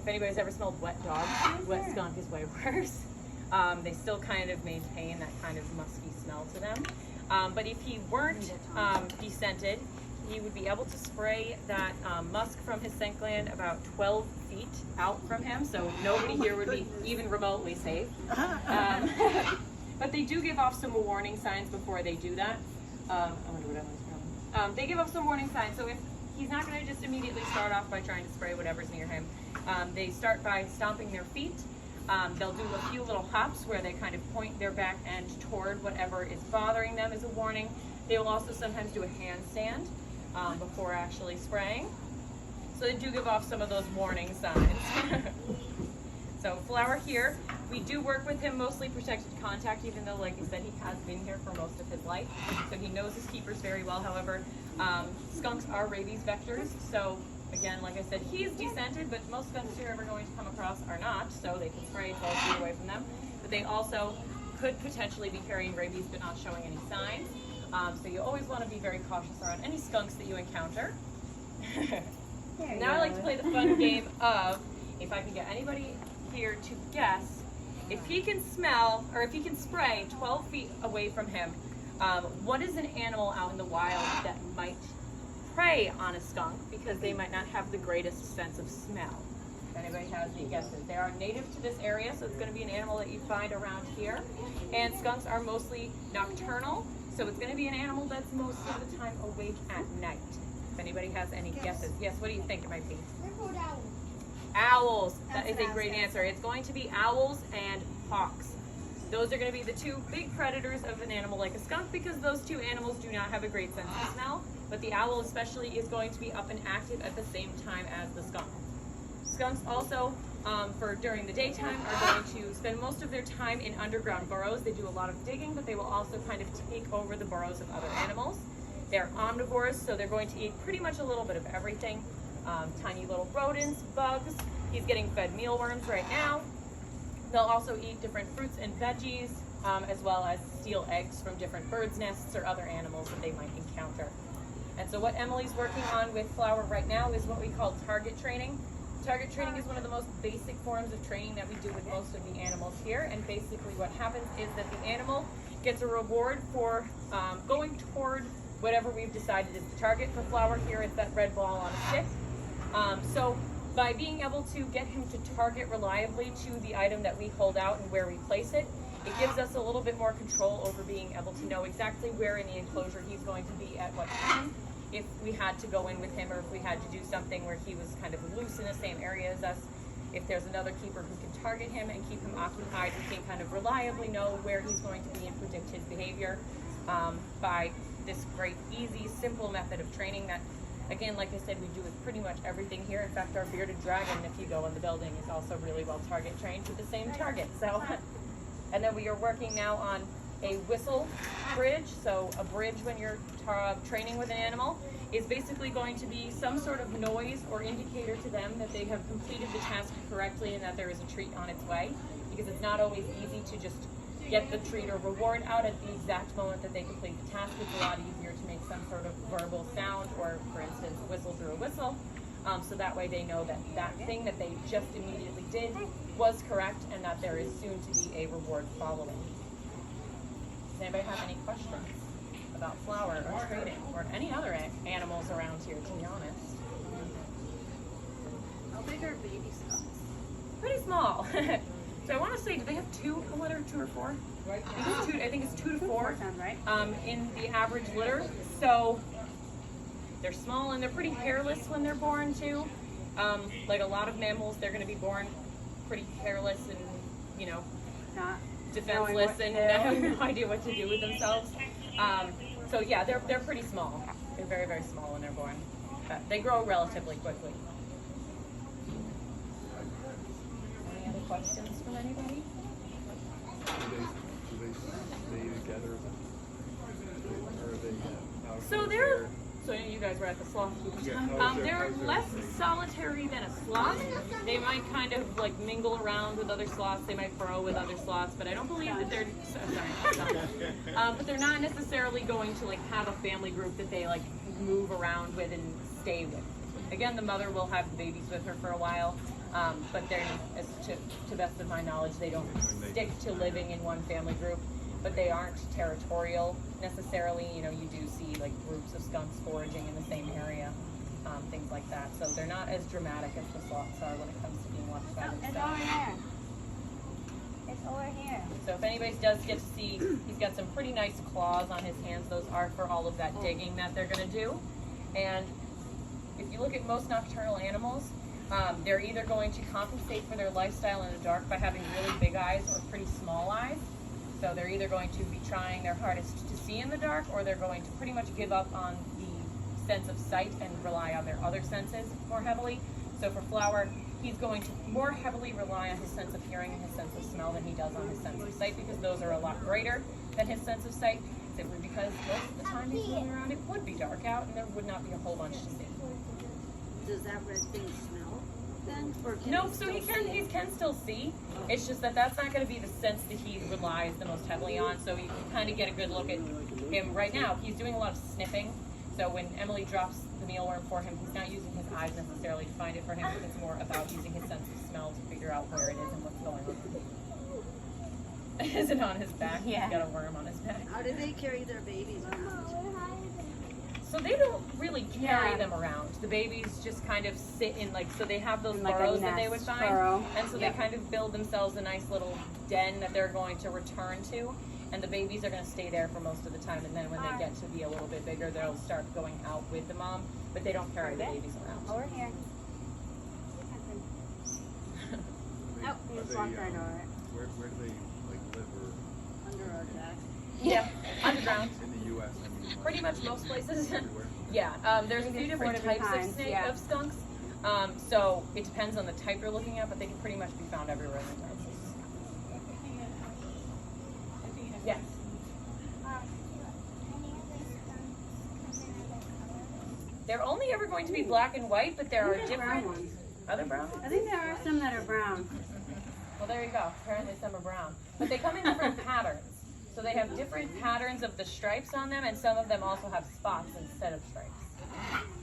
if anybody's ever smelled wet dog, wet skunk is way worse. They still kind of maintain that kind of musky smell to them. But if he weren't descented, he would be able to spray that musk from his scent gland about 12 feet out from him, so nobody here would be even remotely safe. But they do give off some warning signs before they do that. I wonder what Emily's problem. They give off some warning signs, so if he's not going to just immediately start off by trying to spray whatever's near him, they start by stomping their feet. They'll do a few little hops where they kind of point their back end toward whatever is bothering them as a warning. They will also sometimes do a handstand before actually spraying. So they do give off some of those warning signs. So Flower here, we do work with him mostly protected contact, even though, like I said, he has been here for most of his life. So he knows his keepers very well. However, skunks are rabies vectors. So again, like I said, he's descented, but most skunks you're ever going to come across are not. So they can spray 12 feet away from them. But they also could potentially be carrying rabies, but not showing any signs. So you always want to be very cautious around any skunks that you encounter. Now I like to play the fun game of, if I can get anybody here to guess, if he can smell, or if he can spray 12 feet away from him, what is an animal out in the wild that might prey on a skunk because they might not have the greatest sense of smell? If anybody has any guesses. They are native to this area, so it's going to be an animal that you find around here. And skunks are mostly nocturnal, so it's going to be an animal that's most of the time awake at night. If anybody has any guesses. Yes, what do you think it might be? Owls. That is a great answer. It's going to be owls and hawks. Those are going to be the two big predators of an animal like a skunk, because those two animals do not have a great sense of smell, but the owl especially is going to be up and active at the same time as the skunk. Skunks also, for during the daytime, are going to spend most of their time in underground burrows. They do a lot of digging, but they will also kind of take over the burrows of other animals. They're omnivores, so they're going to eat pretty much a little bit of everything. Tiny little rodents, bugs. He's getting fed mealworms right now. They'll also eat different fruits and veggies, as well as steal eggs from different birds' nests or other animals that they might encounter. And so what Emily's working on with Flower right now is what we call target training. Target training is one of the most basic forms of training that we do with most of the animals here. And basically what happens is that the animal gets a reward for going toward whatever we've decided is the target. For Flower here, it's that red ball on a stick. So by being able to get him to target reliably to the item that we hold out and where we place it, it gives us a little bit more control over being able to know exactly where in the enclosure he's going to be at what time. If we had to go in with him, or if we had to do something where he was kind of loose in the same area as us, if there's another keeper who can target him and keep him occupied, we can kind of reliably know where he's going to be and predict his behavior by this great, easy, simple method of training that, again, like I said, we do with pretty much everything here. In fact, our bearded dragon, if you go in the building, is also really well target trained with the same target. So, and then we are working now on a whistle bridge. So a bridge when you're training with an animal is basically going to be some sort of noise or indicator to them that they have completed the task correctly and that there is a treat on its way, because it's not always easy to just get the treat or reward out at the exact moment that they complete the task. It's a lot easier to make some sort of verbal sound, or for instance, whistle through a whistle, so that way they know that that thing that they just immediately did was correct and that there is soon to be a reward following. Does anybody have any questions about Flower or training or any other animals around here, to be honest? How big are baby skunks? Pretty small. So I want to say, do they have two in the litter, 2 or 4? I think it's 2 to 4 right? In the average litter. So they're small and they're pretty hairless when they're born too. Like a lot of mammals, they're going to be born pretty hairless and, you know, Not defenseless and have no idea what to do with themselves. So yeah, they're pretty small. They're very, very small when they're born. But they grow relatively quickly. Any other questions from anybody? Do they stay together? Or are they So you guys were at the sloth. They're less solitary than a sloth. They might kind of like mingle around with other sloths. They might burrow with other sloths, but I don't believe that they're. But they're not necessarily going to like have a family group that they like move around with and stay with. Again, the mother will have the babies with her for a while, But they're, as to best of my knowledge, they don't stick to living in one family group, but they aren't territorial necessarily. You know, you do see like groups of skunks foraging in the same area, things like that. So they're not as dramatic as the sloths are when it comes to being left by It's themselves. over here. It's over here. So if anybody does get to see, he's got some pretty nice claws on his hands. Those are for all of that digging that they're going to do. And if you look at most nocturnal animals, they're either going to compensate for their lifestyle in the dark by having really big eyes or pretty small eyes. So they're either going to be trying their hardest to see in the dark, or they're going to pretty much give up on the sense of sight and rely on their other senses more heavily. So for Flower, he's going to more heavily rely on his sense of hearing and his sense of smell than he does on his sense of sight, because those are a lot greater than his sense of sight, simply because most of the time he's moving around, it would be dark out and there would not be a whole bunch to see. Does that red thing smell then? Or can No, he so still he can still see. It's just that that's not going to be the sense that he relies the most heavily on. So you can kind of get a good look at him right now. He's doing a lot of sniffing. So when Emily drops the mealworm for him, he's not using his eyes necessarily to find it for him. It's more about using his sense of smell to figure out where it is and what's going on. Is it on his back? Yeah. He's got a worm on his back. How do they carry their babies around? So they don't really carry Yeah. them around. The babies just kind of sit in, like, so they have those In like a burrows that they nest would find. burrow. And so Yep. they kind of build themselves a nice little den that they're going to return to. And the babies are going to stay there for most of the time. And then when they get to be a little bit bigger, they'll start going out with the mom. But they don't carry the babies around. Over here. Nope, Are you just they, walked right over it. where do they like live or Under our deck. Yeah, underground. in the U.S.? I mean, like, Pretty much most places. everywhere. Yeah, there's a few There's different 4 different types kinds, of snake, yeah. of skunks. So it depends on the type you're looking at, but they can pretty much be found everywhere in the United States. Yes. They're only ever going to be black and white, but there are Brown different. ones. Are there brown? I think there are some that are brown. Well, there you go. Apparently some are brown. But they come in different patterns. So they have different patterns of the stripes on them, and some of them also have spots instead of stripes.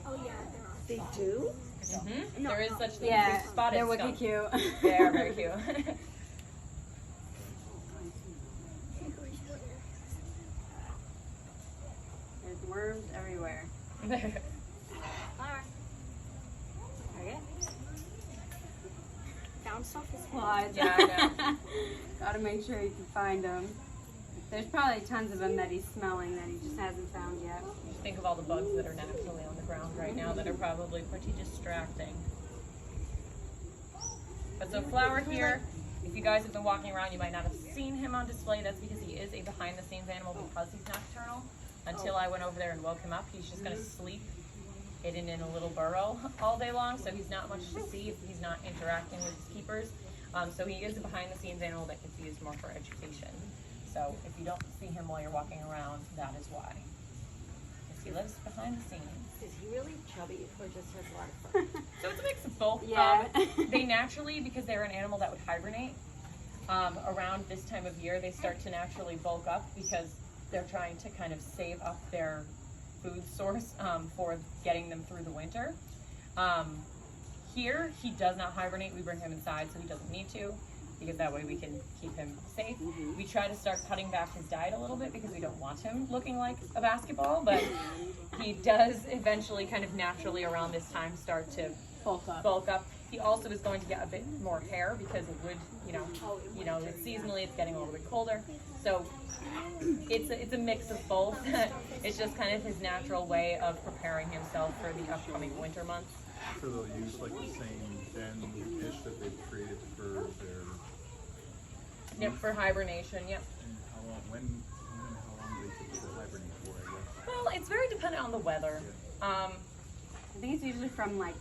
Oh yeah, there are. They do? Mm-hmm. There is such thing Yeah, as a spotted they're wicked skunk. cute. They are very cute. There's worms everywhere. Okay. Found stuff is Slides. Yeah, I know. Gotta make sure you can find them. There's probably tons of them that he's smelling that he just hasn't found yet. Just think of all the bugs that are naturally on the ground right now that are probably pretty distracting. But so Flower here, if you guys have been walking around, you might not have seen him on display. That's because he is a behind-the-scenes animal because he's nocturnal. Until I went over there and woke him up, he's just going to sleep hidden in a little burrow all day long. So he's not much to see if he's not interacting with his keepers. So he is a behind-the-scenes animal that gets used more for education. So if you don't see him while you're walking around, that is why. Because he lives behind the scenes. Is he really chubby or just has a lot of fun? So it's a mix of both. Yeah. They naturally, because they're an animal that would hibernate, around this time of year, they start to naturally bulk up because they're trying to kind of save up their food source for getting them through the winter. Here, he does not hibernate. We bring him inside, so he doesn't need to, because that way we can keep him safe. We try to start cutting back his diet a little bit because we don't want him looking like a basketball, but he does eventually kind of naturally around this time start to bulk up. He also is going to get a bit more hair because it would, it's seasonally, it's getting a little bit colder. So it's a mix of both. It's just kind of his natural way of preparing himself for the upcoming winter months. So they'll use like the same den dish that they've created for their. Yep, for hibernation, yep. And how long? When and how long do they typically hibernate for? I guess. Well, it's very dependent on the weather. I think it's usually from like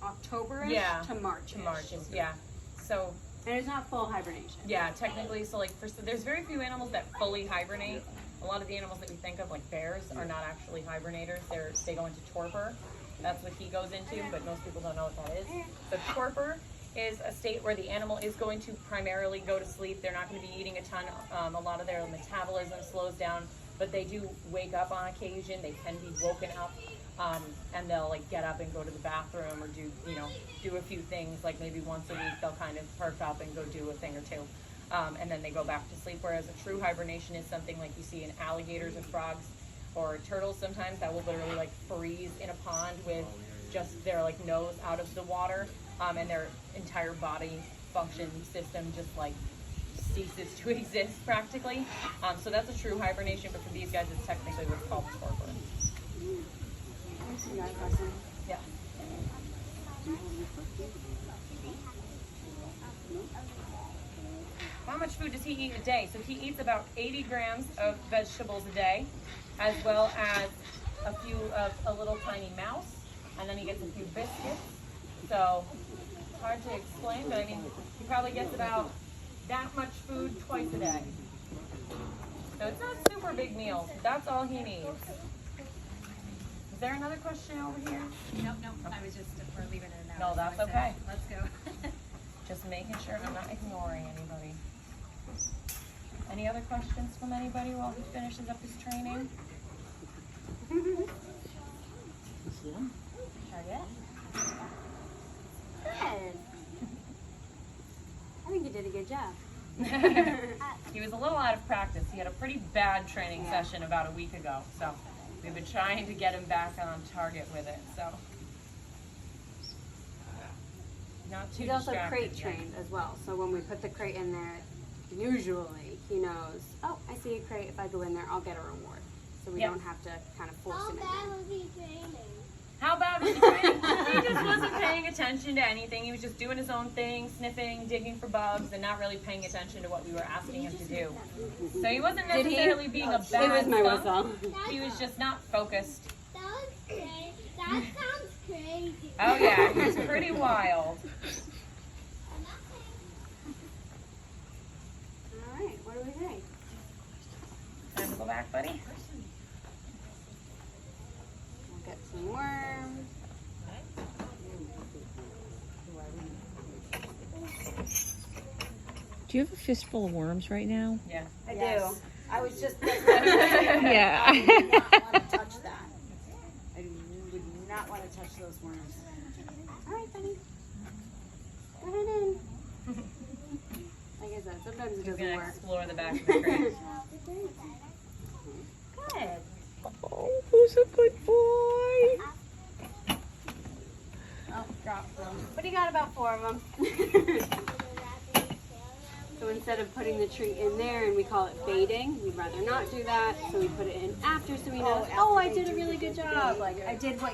October-ish Yeah, to March. To March, yeah. So And it's not full hibernation. yeah, technically, so like there's very few animals that fully hibernate. A lot of the animals that we think of, like bears, are not actually hibernators. They go into torpor. That's what he goes into, but most people don't know what that is. So torpor is a state where the animal is going to primarily go to sleep. They're not going to be eating a ton. A lot of their metabolism slows down, but they do wake up on occasion. They can be woken up And they'll like get up and go to the bathroom or do a few things. Like maybe once a week they'll kind of perk up and go do a thing or two. And then they go back to sleep. Whereas a true hibernation is something like you see in alligators or frogs or turtles sometimes that will literally like freeze in a pond with just their like nose out of the water, and their entire body function system just like ceases to exist practically. So that's a true hibernation, but for these guys it's technically what's called torpor. Yeah. How much food does he eat a day? So he eats about 80 grams of vegetables a day, as well as a few of a little tiny mouse, and then he gets a few biscuits. So it's hard to explain, but I mean, he probably gets about that much food twice a day. So it's not super big meals. That's all he needs. Is there another question over here? Nope. I was just, we're leaving it now. No, that's okay. Let's go. Just making sure I'm not ignoring anybody. Any other questions from anybody while he finishes up his training? This one? Good. I think you did a good job. He was a little out of practice. He had a pretty bad training session about a week ago, so we've been trying to get him back on target with it. So not too He's also distracted crate yet. trained as well. So when we put the crate in there, usually he knows, oh, I see a crate. If I go in there, I'll get a reward. So we Yep. don't have to kind of force him in there. How bad was he training? He just wasn't paying attention to anything. He was just doing his own thing, sniffing, digging for bugs, and not really paying attention to what we were asking him to do. So he wasn't Did he? necessarily being a bad It was my skunk. whistle. He was just not focused. That was crazy. That sounds crazy. Oh yeah, he was pretty wild. All right, what do we think? Time to go back, buddy. We'll get some worms. Do you have a fistful of worms right now? Yeah. I Yes. do. I was just. Yeah. I do not want to touch that. I would not want to touch those worms. All right, buddy. Go ahead in. Like I said, sometimes it He's doesn't gonna work. explore the back of the crate. Good. Oh, who's a good boy? Oh, dropped them. But he got about 4 of them. So instead of putting the treat in there and we call it baiting, we'd rather not do that. So we put it in after so he knows, oh, I did a really good job. Like I did what